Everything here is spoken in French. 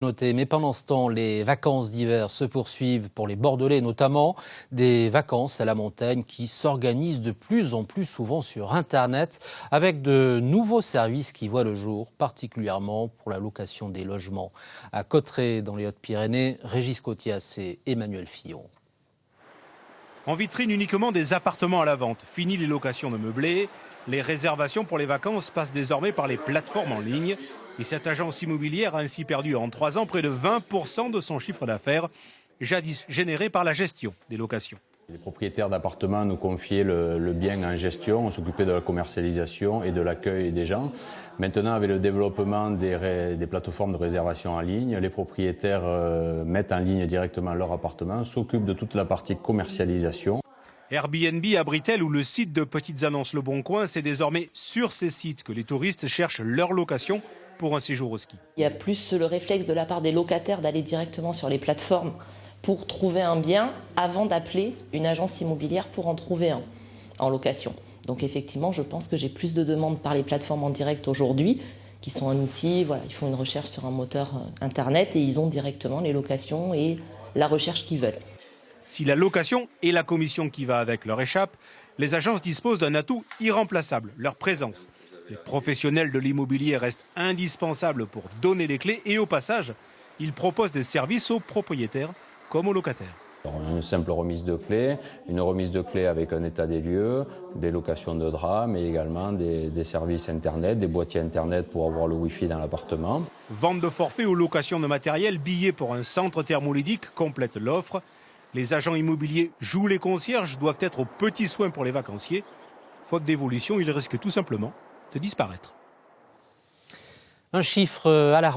Noté. Mais pendant ce temps, les vacances d'hiver se poursuivent pour les Bordelais notamment. Des vacances à la montagne qui s'organisent de plus en plus souvent sur Internet avec de nouveaux services qui voient le jour, particulièrement pour la location des logements. À Cauterets, dans les Hautes-Pyrénées, Régis Cotias et Emmanuel Fillon. En vitrine uniquement des appartements à la vente. Fini les locations de meublés. Les réservations pour les vacances passent désormais par les plateformes en ligne. Et cette agence immobilière a ainsi perdu en 3 ans près de 20% de son chiffre d'affaires, jadis généré par la gestion des locations. Les propriétaires d'appartements nous confiaient le bien en gestion, on s'occupait de la commercialisation et de l'accueil des gens. Maintenant, avec le développement des plateformes de réservation en ligne, les propriétaires mettent en ligne directement leur appartement, s'occupent de toute la partie commercialisation. Airbnb, Abritel ou le site de petites annonces Le Bon Coin, c'est désormais sur ces sites que les touristes cherchent leur location pour un séjour au ski. Il y a plus le réflexe de la part des locataires d'aller directement sur les plateformes pour trouver un bien avant d'appeler une agence immobilière pour en trouver un en location. Donc effectivement, je pense que j'ai plus de demandes par les plateformes en direct aujourd'hui, qui sont un outil, voilà, ils font une recherche sur un moteur internet et ils ont directement les locations et la recherche qu'ils veulent. Si la location et la commission qui va avec leur échappent, les agences disposent d'un atout irremplaçable, leur présence. Les professionnels de l'immobilier restent indispensables pour donner les clés et au passage, ils proposent des services aux propriétaires comme aux locataires. Une simple remise de clés, une remise de clés avec un état des lieux, des locations de draps, mais également des services Internet, des boîtiers Internet pour avoir le Wi-Fi dans l'appartement. Vente de forfait ou location de matériel, billets pour un centre thermolydique complètent l'offre. Les agents immobiliers jouent les concierges, doivent être aux petits soins pour les vacanciers. Faute d'évolution, ils risquent tout simplement de disparaître. Un chiffre alarmant.